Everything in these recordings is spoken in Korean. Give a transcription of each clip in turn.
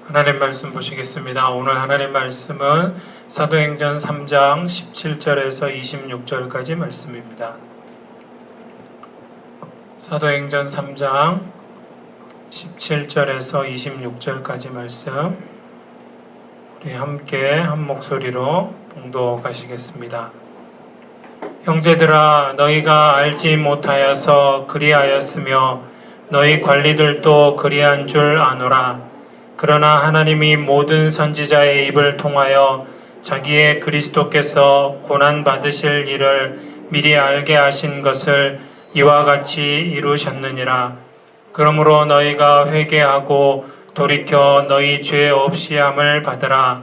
하나님 말씀 보시겠습니다. 오늘 하나님 말씀은 사도행전 3장 17절에서 26절까지 말씀입니다. 사도행전 3장 17절에서 26절까지 말씀 우리 함께 한 목소리로 봉독하시겠습니다. 형제들아, 너희가 알지 못하여서 그리하였으며 너희 관리들도 그리한 줄 아노라. 그러나 하나님이 모든 선지자의 입을 통하여 자기의 그리스도께서 고난받으실 일을 미리 알게 하신 것을 이와 같이 이루셨느니라. 그러므로 너희가 회개하고 돌이켜 너희 죄 없이 함을 받으라.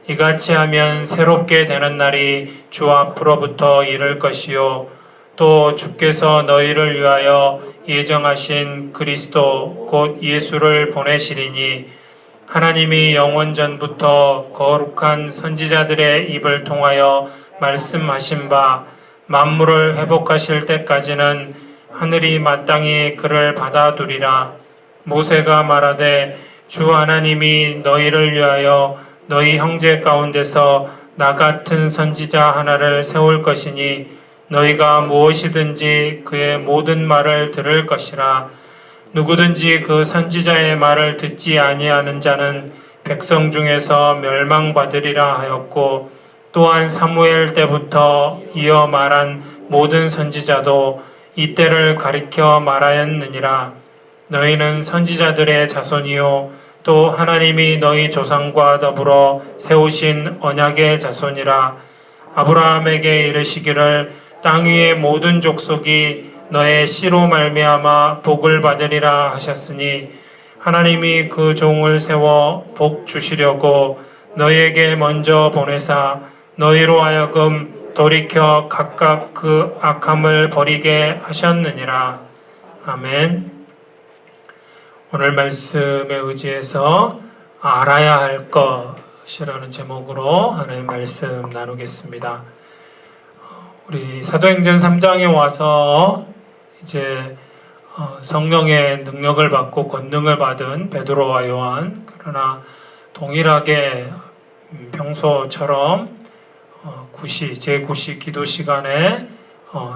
이같이 하면 새롭게 되는 날이 주 앞으로부터 이를 것이요 또 주께서 너희를 위하여 예정하신 그리스도 곧 예수를 보내시리니 하나님이 영원전부터 거룩한 선지자들의 입을 통하여 말씀하신 바 만물을 회복하실 때까지는 하늘이 마땅히 그를 받아두리라. 모세가 말하되 주 하나님이 너희를 위하여 너희 형제 가운데서 나 같은 선지자 하나를 세울 것이니 너희가 무엇이든지 그의 모든 말을 들을 것이라. 누구든지 그 선지자의 말을 듣지 아니하는 자는 백성 중에서 멸망받으리라 하였고, 또한 사무엘 때부터 이어 말한 모든 선지자도 이때를 가리켜 말하였느니라. 너희는 선지자들의 자손이요 또 하나님이 너희 조상과 더불어 세우신 언약의 자손이라. 아브라함에게 이르시기를 땅 위의 모든 족속이 너의 씨로 말미암아 복을 받으리라 하셨으니 하나님이 그 종을 세워 복 주시려고 너희에게 먼저 보내사 너희로 하여금 돌이켜 각각 그 악함을 버리게 하셨느니라. 아멘. 오늘 말씀에 의지해서 알아야 할 것이라는 제목으로 하나님 말씀 나누겠습니다. 우리 사도행전 3장에 와서 이제 성령의 능력을 받고 권능을 받은 베드로와 요한, 그러나 동일하게 평소처럼 제9시 기도 시간에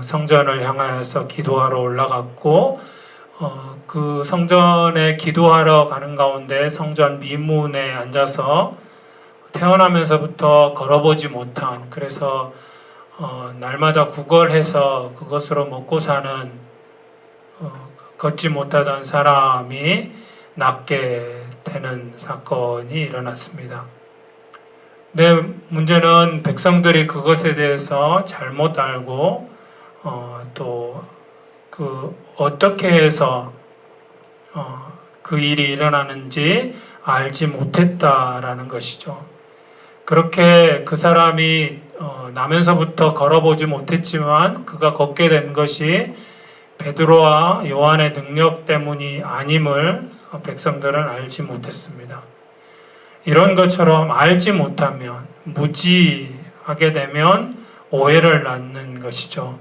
성전을 향하여서 기도하러 올라갔고, 그 성전에 기도하러 가는 가운데 성전 미문에 앉아서 태어나면서부터 걸어보지 못한, 그래서 날마다 구걸해서 그것으로 먹고 사는 걷지 못하던 사람이 낫게 되는 사건이 일어났습니다. 근데 문제는 백성들이 그것에 대해서 잘못 알고 또 어떻게 해서 그 일이 일어나는지 알지 못했다라는 것이죠. 그렇게 그 사람이 나면서부터 걸어보지 못했지만 그가 걷게 된 것이 베드로와 요한의 능력 때문이 아님을 백성들은 알지 못했습니다. 이런 것처럼 알지 못하면, 무지하게 되면 오해를 낳는 것이죠.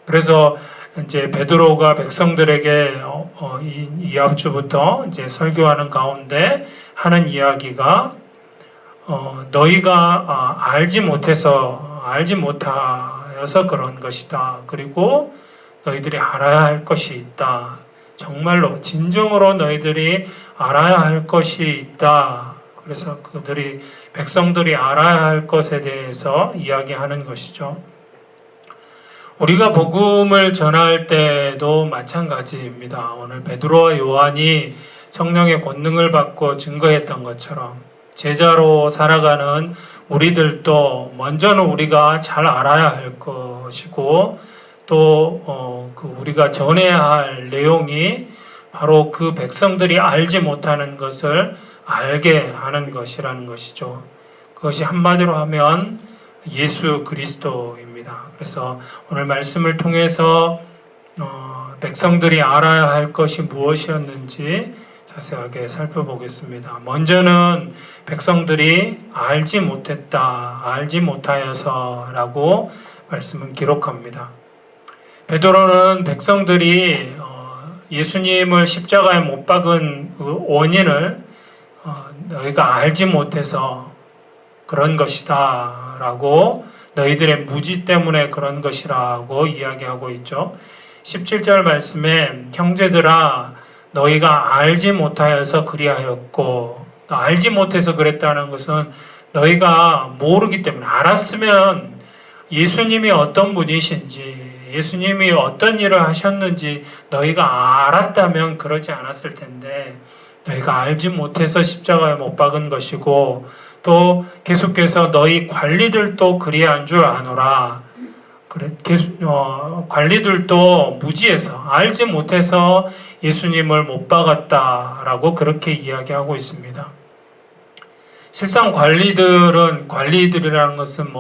그래서 이제 베드로가 백성들에게 이 앞주부터 이제 설교하는 가운데 하는 이야기가 너희가 알지 못하여서 그런 것이다. 그리고 너희들이 알아야 할 것이 있다. 정말로 진정으로 너희들이 알아야 할 것이 있다. 그래서 백성들이 알아야 할 것에 대해서 이야기하는 것이죠. 우리가 복음을 전할 때도 마찬가지입니다. 오늘 베드로와 요한이 성령의 권능을 받고 증거했던 것처럼 제자로 살아가는 우리들도 먼저는 우리가 잘 알아야 할 것이고, 또 우리가 전해야 할 내용이 바로 그 백성들이 알지 못하는 것을 알게 하는 것이라는 것이죠. 그것이 한마디로 하면 예수 그리스도입니다. 그래서 오늘 말씀을 통해서 백성들이 알아야 할 것이 무엇이었는지 자세하게 살펴보겠습니다. 먼저는 백성들이 알지 못하여서라고 말씀은 기록합니다. 베드로는 백성들이 예수님을 십자가에 못 박은 그 원인을 너희가 알지 못해서 그런 것이다 라고, 너희들의 무지 때문에 그런 것이라고 이야기하고 있죠. 17절 말씀에 형제들아 너희가 알지 못하여서 그리하였고, 알지 못해서 그랬다는 것은 너희가 모르기 때문에, 알았으면 예수님이 어떤 분이신지, 예수님이 어떤 일을 하셨는지 너희가 알았다면 그러지 않았을 텐데, 너희가 알지 못해서 십자가에 못 박은 것이고, 또 계속해서 너희 관리들도 그리한 줄 아노라. 관리들도 무지해서 알지 못해서 예수님을 못 박았다라고 그렇게 이야기하고 있습니다. 실상 관리들이라는 것은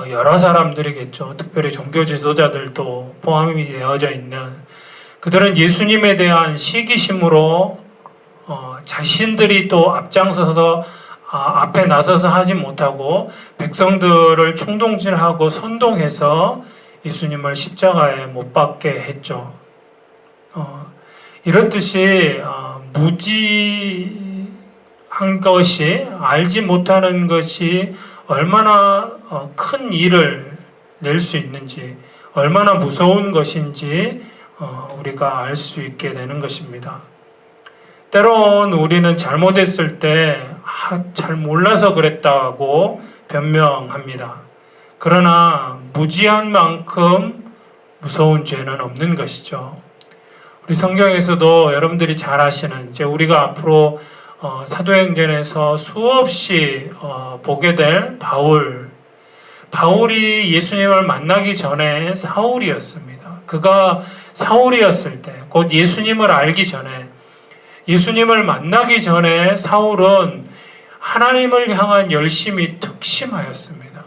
여러 사람들이겠죠. 특별히 종교 지도자들도 포함이 되어져 있는, 그들은 예수님에 대한 시기심으로 자신들이 또 앞장서서 앞에 나서서 하지 못하고 백성들을 충동질하고 선동해서 예수님을 십자가에 못 박게 했죠. 이렇듯이 무지한 것이, 알지 못하는 것이 얼마나 큰 일을 낼 수 있는지, 얼마나 무서운 것인지 우리가 알 수 있게 되는 것입니다. 때론 우리는 잘못했을 때 잘 몰라서 그랬다고 변명합니다. 그러나 무지한 만큼 무서운 죄는 없는 것이죠. 우리 성경에서도 여러분들이 잘 아시는, 이제 우리가 앞으로 사도행전에서 수없이 보게 될 바울이 예수님을 만나기 전에 사울이었습니다. 그가 사울이었을 때, 곧 예수님을 알기 전에, 예수님을 만나기 전에 사울은 하나님을 향한 열심이 특심하였습니다.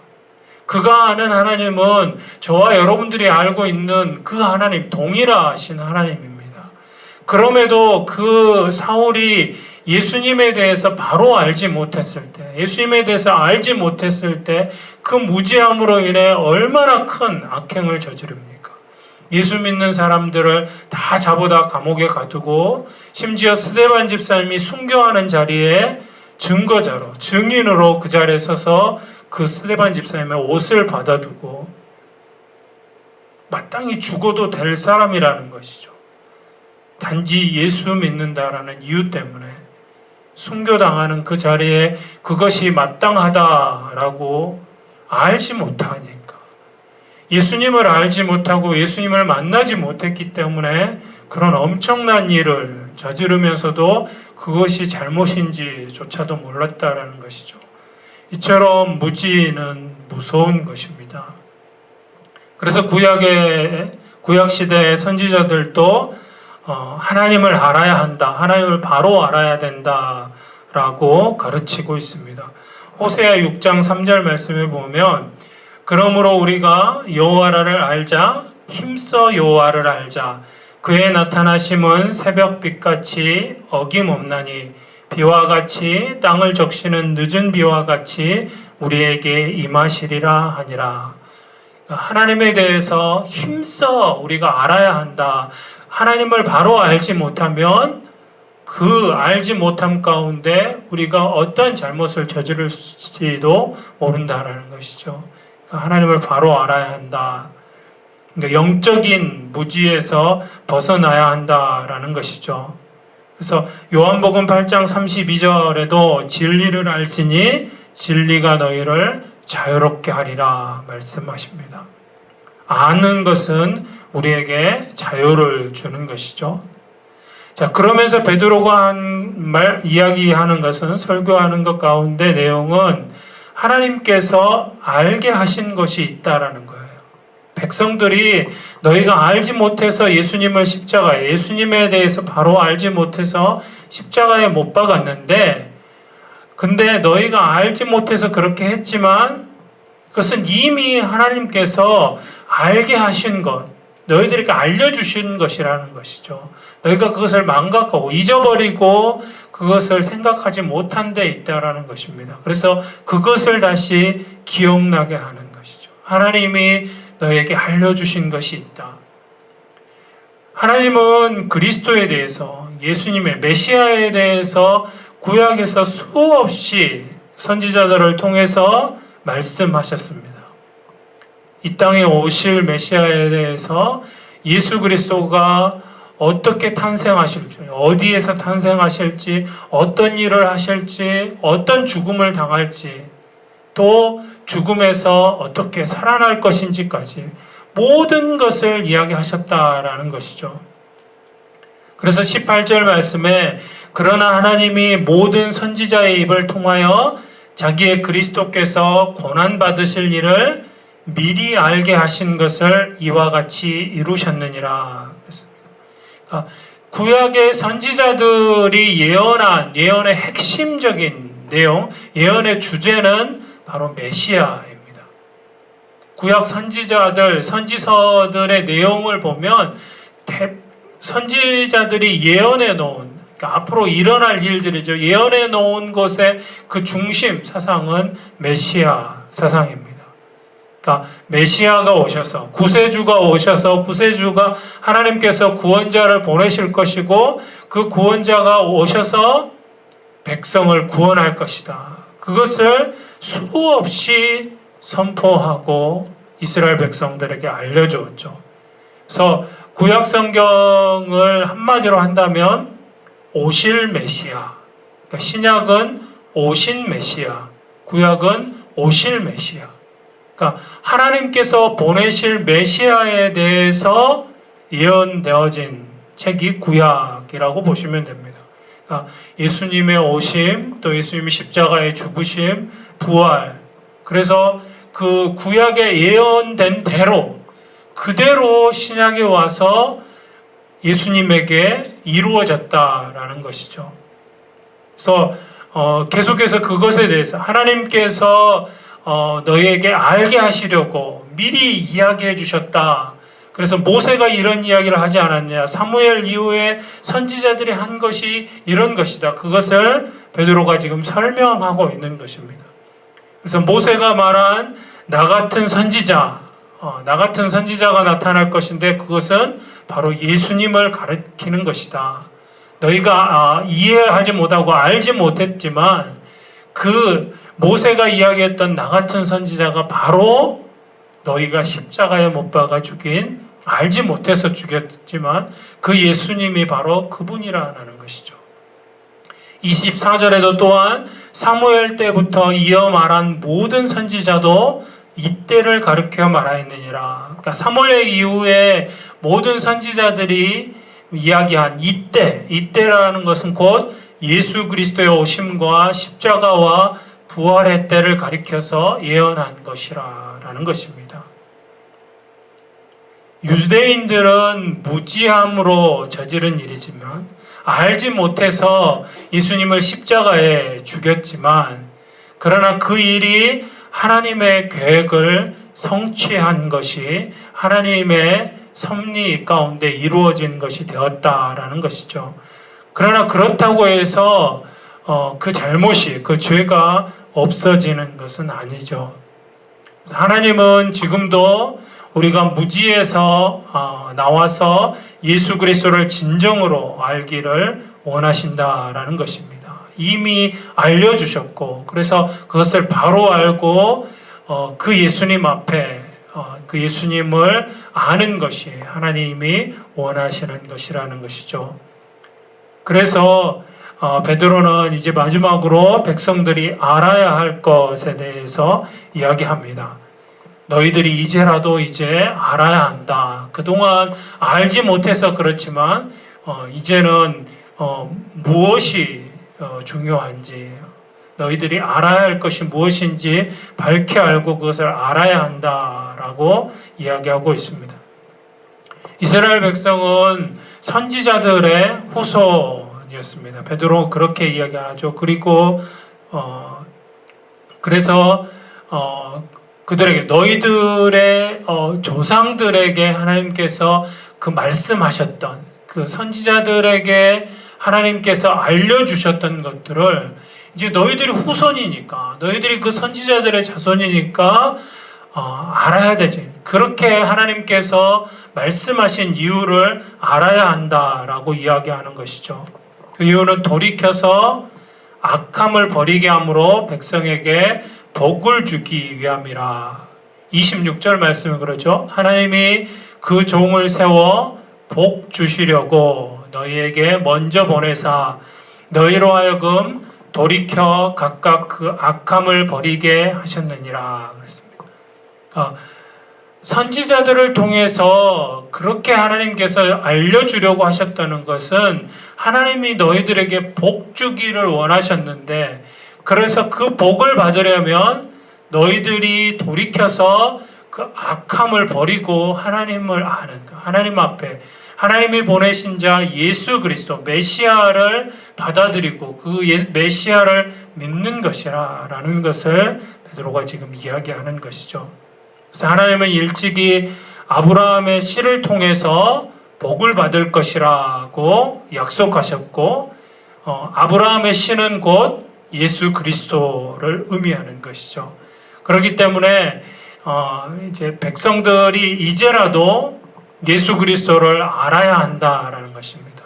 그가 아는 하나님은 저와 여러분들이 알고 있는 그 하나님, 동일하신 하나님입니다. 그럼에도 그 사울이 예수님에 대해서 바로 알지 못했을 때, 예수님에 대해서 알지 못했을 때 그 무지함으로 인해 얼마나 큰 악행을 저지릅니까? 예수 믿는 사람들을 다 잡아다 감옥에 가두고, 심지어 스데반 집사님이 순교하는 자리에 증거자로, 증인으로 그 자리에 서서 그 스데반 집사님의 옷을 받아두고 마땅히 죽어도 될 사람이라는 것이죠. 단지 예수 믿는다라는 이유 때문에 순교당하는 그 자리에 그것이 마땅하다라고 알지 못하니까, 예수님을 알지 못하고 예수님을 만나지 못했기 때문에 그런 엄청난 일을 저지르면서도 그것이 잘못인지조차도 몰랐다라는 것이죠. 이처럼 무지는 무서운 것입니다. 그래서 구약 시대의 선지자들도 하나님을 알아야 한다, 하나님을 바로 알아야 된다라고 가르치고 있습니다. 호세아 6장 3절 말씀에 보면, 그러므로 우리가 여호와를 알자, 힘써 여호와를 알자. 그의 나타나심은 새벽빛같이 어김없나니 비와 같이 땅을 적시는 늦은 비와 같이 우리에게 임하시리라 하니라. 하나님에 대해서 힘써 우리가 알아야 한다. 하나님을 바로 알지 못하면 그 알지 못함 가운데 우리가 어떤 잘못을 저지를지도 모른다라는 것이죠. 하나님을 바로 알아야 한다. 영적인 무지에서 벗어나야 한다라는 것이죠. 그래서 요한복음 8장 32절에도 진리를 알지니 진리가 너희를 자유롭게 하리라 말씀하십니다. 아는 것은 우리에게 자유를 주는 것이죠. 자, 그러면서 베드로가 이야기하는 것은, 설교하는 것 가운데 내용은 하나님께서 알게 하신 것이 있다라는 거예요. 백성들이 너희가 알지 못해서 예수님을 예수님에 대해서 바로 알지 못해서 십자가에 못 박았는데, 근데 너희가 알지 못해서 그렇게 했지만 그것은 이미 하나님께서 알게 하신 것, 너희들에게 알려주신 것이라는 것이죠. 너희가 그것을 망각하고 잊어버리고 그것을 생각하지 못한 데 있다라는 것입니다. 그래서 그것을 다시 기억나게 하는 것이죠. 하나님이 너에게 알려주신 것이 있다. 하나님은 그리스도에 대해서, 예수님의 메시아에 대해서 구약에서 수없이 선지자들을 통해서 말씀하셨습니다. 이 땅에 오실 메시아에 대해서 예수 그리스도가 어떻게 탄생하실지, 어디에서 탄생하실지, 어떤 일을 하실지, 어떤 죽음을 당할지, 또 죽음에서 어떻게 살아날 것인지까지 모든 것을 이야기하셨다라는 것이죠. 그래서 18절 말씀에 그러나 하나님이 모든 선지자의 입을 통하여 자기의 그리스도께서 고난받으실 일을 미리 알게 하신 것을 이와 같이 이루셨느니라. 그러니까 구약의 선지자들이 예언한 예언의 핵심적인 내용, 예언의 주제는 바로 메시아입니다. 구약 선지자들, 선지서들의 내용을 보면 선지자들이 예언해 놓은, 그러니까 앞으로 일어날 일들이죠. 예언해 놓은 것의 그 중심 사상은 메시아 사상입니다. 그러니까 메시아가 오셔서, 구세주가 오셔서 구세주가 하나님께서 구원자를 보내실 것이고 그 구원자가 오셔서 백성을 구원할 것이다. 그것을 수없이 선포하고 이스라엘 백성들에게 알려주었죠. 그래서 구약 성경을 한마디로 한다면 오실 메시아, 그러니까 신약은 오신 메시아, 구약은 오실 메시아. 그러니까 하나님께서 보내실 메시아에 대해서 예언되어진 책이 구약이라고 보시면 됩니다. 그러니까 예수님의 오심, 또 예수님의 십자가의 죽으심, 부활. 그래서 그 구약에 예언된 대로 그대로 신약에 와서 예수님에게 이루어졌다라는 것이죠. 그래서 계속해서 그것에 대해서 하나님께서 너희에게 알게 하시려고 미리 이야기해 주셨다. 그래서 모세가 이런 이야기를 하지 않았냐. 사무엘 이후에 선지자들이 한 것이 이런 것이다. 그것을 베드로가 지금 설명하고 있는 것입니다. 그래서 모세가 말한 나 같은 선지자, 나 같은 선지자가 나타날 것인데 그것은 바로 예수님을 가리키는 것이다. 너희가 이해하지 못하고 알지 못했지만 그 모세가 이야기했던 나 같은 선지자가 바로 너희가 십자가에 못 박아 죽인, 알지 못해서 죽였지만 그 예수님이 바로 그분이라는 것이죠. 24절에도 또한 사무엘 때부터 이어 말한 모든 선지자도 이때를 가리켜 말하였느니라. 그러니까 사무엘 이후에 모든 선지자들이 이야기한 이때라는 것은 곧 예수 그리스도의 오심과 십자가와 부활의 때를 가리켜서 예언한 것이라는 것입니다. 유대인들은 무지함으로 저지른 일이지만 알지 못해서 예수님을 십자가에 죽였지만 그러나 그 일이 하나님의 계획을 성취한 것이 하나님의 섭리 가운데 이루어진 것이 되었다라는 것이죠. 그러나 그렇다고 해서 그 잘못이, 그 죄가 없어지는 것은 아니죠. 하나님은 지금도 우리가 무지에서 나와서 예수 그리스도를 진정으로 알기를 원하신다라는 것입니다. 이미 알려주셨고 그래서 그것을 바로 알고 그 예수님 앞에 그 예수님을 아는 것이 하나님이 원하시는 것이라는 것이죠. 그래서 베드로는 이제 마지막으로 백성들이 알아야 할 것에 대해서 이야기합니다. 너희들이 이제라도 이제 알아야 한다. 그동안 알지 못해서 그렇지만 이제는 무엇이 중요한지, 너희들이 알아야 할 것이 무엇인지 밝히 알고 그것을 알아야 한다라고 이야기하고 있습니다. 이스라엘 백성은 선지자들의 후손이었습니다. 베드로 그렇게 이야기하죠. 그리고 그래서 그들에게 너희들의 조상들에게 하나님께서 그 말씀하셨던 그 선지자들에게 하나님께서 알려주셨던 것들을 이제 너희들이 후손이니까, 너희들이 그 선지자들의 자손이니까 알아야 되지. 그렇게 하나님께서 말씀하신 이유를 알아야 한다라고 이야기하는 것이죠. 그 이유는 돌이켜서 악함을 버리게 함으로 백성에게 복을 주기 위함이라. 26절 말씀은 그러죠. 하나님이 그 종을 세워 복 주시려고 너희에게 먼저 보내사 너희로 하여금 돌이켜 각각 그 악함을 버리게 하셨느니라 그랬습니다. 선지자들을 통해서 그렇게 하나님께서 알려주려고 하셨다는 것은 하나님이 너희들에게 복 주기를 원하셨는데, 그래서 그 복을 받으려면 너희들이 돌이켜서 그 악함을 버리고 하나님을 아는, 하나님 앞에 하나님이 보내신 자 예수 그리스도 메시아를 받아들이고 그 메시아를 믿는 것이라는 것을 베드로가 지금 이야기하는 것이죠. 그래서 하나님은 일찍이 아브라함의 씨를 통해서 복을 받을 것이라고 약속하셨고, 아브라함의 씨는 곧 예수 그리스도를 의미하는 것이죠. 그렇기 때문에 이제 백성들이 이제라도 예수 그리스도를 알아야 한다라는 것입니다.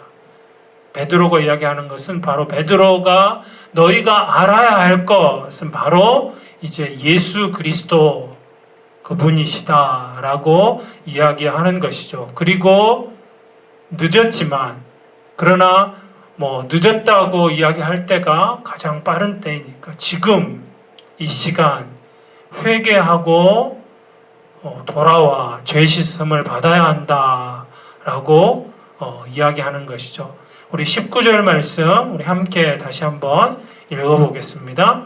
베드로가 이야기하는 것은 바로 베드로가 너희가 알아야 할 것은 바로 이제 예수 그리스도 그분이시다라고 이야기하는 것이죠. 그리고 늦었지만, 그러나 늦었다고 이야기할 때가 가장 빠른 때이니까 지금 이 시간 회개하고 돌아와 죄 씻음을 받아야 한다라고 이야기하는 것이죠. 우리 19절 말씀 우리 함께 다시 한번 읽어보겠습니다.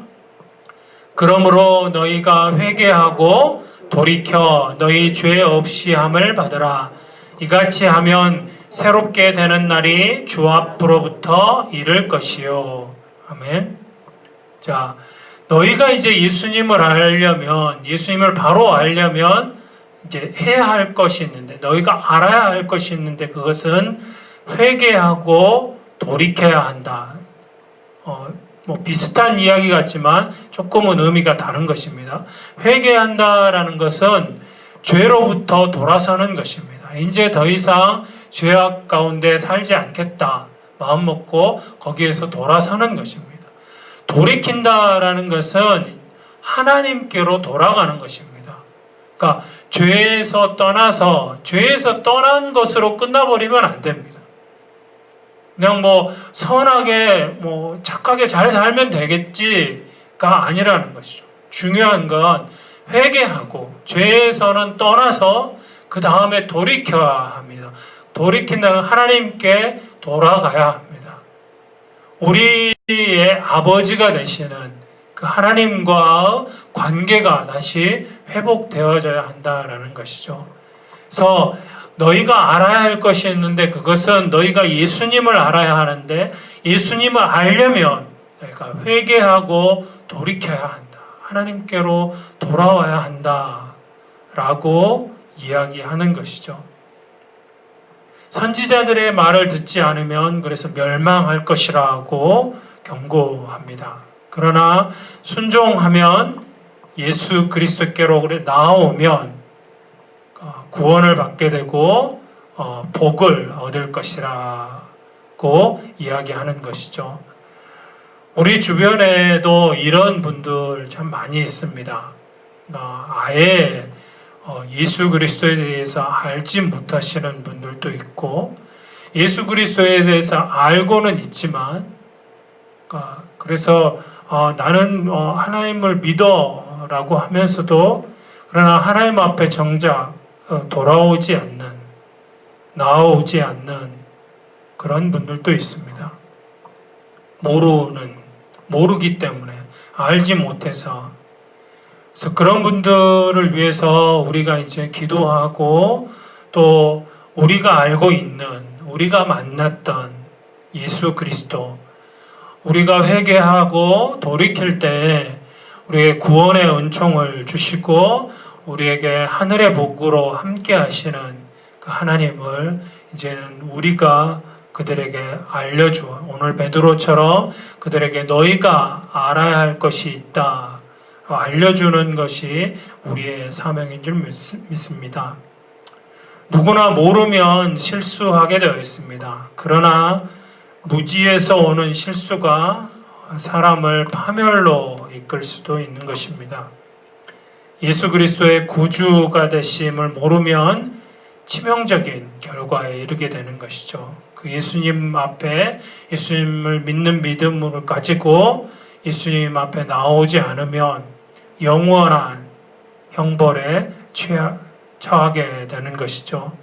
그러므로 너희가 회개하고 돌이켜 너희 죄 없이 함을 받으라. 이같이 하면 새롭게 되는 날이 주 앞으로부터 이를 것이요. 아멘. 자, 너희가 이제 예수님을 알려면, 예수님을 바로 알려면 이제 해야 할 것이 있는데, 너희가 알아야 할 것이 있는데, 그것은 회개하고 돌이켜야 한다. 비슷한 이야기 같지만 조금은 의미가 다른 것입니다. 회개한다라는 것은 죄로부터 돌아서는 것입니다. 이제 더 이상 죄악 가운데 살지 않겠다 마음 먹고 거기에서 돌아서는 것입니다. 돌이킨다라는 것은 하나님께로 돌아가는 것입니다. 그러니까 죄에서 떠난 것으로 끝나버리면 안 됩니다. 그냥 선하게 착하게 잘 살면 되겠지가 아니라는 것이죠. 중요한 건 회개하고 죄에서는 떠나서 그 다음에 돌이켜야 합니다. 돌이킨다는 하나님께 돌아가야 합니다. 우리의 아버지가 되시는 그 하나님과 관계가 다시 회복되어져야 한다라는 것이죠. 그래서 너희가 알아야 할 것이 있는데, 그것은 너희가 예수님을 알아야 하는데, 예수님을 알려면 너희가 회개하고 돌이켜야 한다. 하나님께로 돌아와야 한다라고 이야기하는 것이죠. 선지자들의 말을 듣지 않으면 그래서 멸망할 것이라고 경고합니다. 그러나 순종하면 예수 그리스도께로 나아오면 구원을 받게 되고 복을 얻을 것이라고 이야기하는 것이죠. 우리 주변에도 이런 분들 참 많이 있습니다. 아예 예수 그리스도에 대해서 알지 못하시는 분들도 있고, 예수 그리스도에 대해서 알고는 있지만, 그래서 나는 하나님을 믿어라고 하면서도 그러나 하나님 앞에 정작 나아오지 않는 그런 분들도 있습니다. 모르기 때문에, 알지 못해서. 그래서 그런 분들을 위해서 우리가 이제 기도하고, 또 우리가 알고 있는, 우리가 만났던 예수 그리스도, 우리가 회개하고 돌이킬 때 우리의 구원의 은총을 주시고 우리에게 하늘의 복으로 함께 하시는 그 하나님을 이제는 우리가 그들에게 알려주어, 오늘 베드로처럼 그들에게 너희가 알아야 할 것이 있다 알려주는 것이 우리의 사명인 줄 믿습니다. 누구나 모르면 실수하게 되어 있습니다. 그러나 무지에서 오는 실수가 사람을 파멸로 이끌 수도 있는 것입니다. 예수 그리스도의 구주가 되심을 모르면 치명적인 결과에 이르게 되는 것이죠. 그 예수님 앞에 예수님을 믿는 믿음을 가지고 예수님 앞에 나오지 않으면 영원한 형벌에 처하게 되는 것이죠.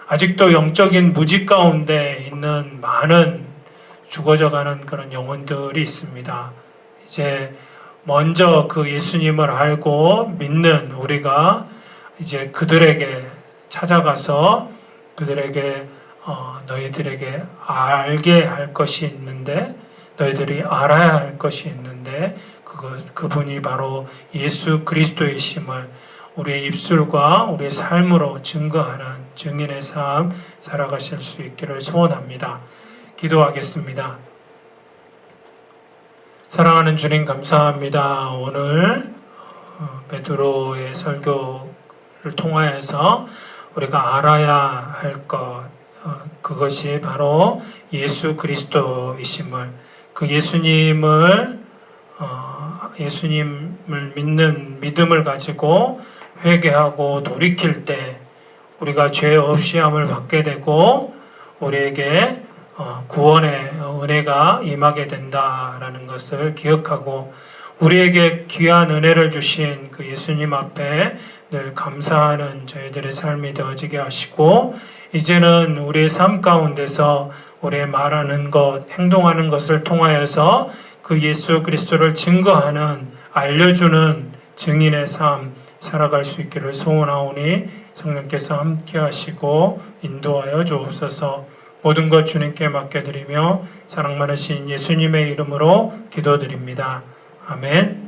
아직도 영적인 무지 가운데 있는 많은 죽어져가는 그런 영혼들이 있습니다. 이제 먼저 그 예수님을 알고 믿는 우리가 이제 그들에게 찾아가서 그들에게 너희들에게 알게 할 것이 있는데 너희들이 알아야 할 것이 있는데 그분이 바로 예수 그리스도이심을 우리의 입술과 우리의 삶으로 증거하는 증인의 삶 살아가실 수 있기를 소원합니다. 기도하겠습니다. 사랑하는 주님 감사합니다. 오늘 베드로의 설교를 통하여서 우리가 알아야 할 것 그것이 바로 예수 그리스도이심을 그 예수님을 믿는 믿음을 가지고 회개하고 돌이킬 때 우리가 죄 없이함을 받게 되고 우리에게 구원의 은혜가 임하게 된다라는 것을 기억하고 우리에게 귀한 은혜를 주신 그 예수님 앞에 늘 감사하는 저희들의 삶이 되어지게 하시고 이제는 우리의 삶 가운데서 우리의 말하는 것, 행동하는 것을 통하여서 그 예수 그리스도를 증거하는 알려주는 증인의 삶 살아갈 수 있기를 소원하오니 성령께서 함께 하시고 인도하여 주옵소서. 모든 것 주님께 맡겨드리며 사랑 많으신 예수님의 이름으로 기도드립니다. 아멘.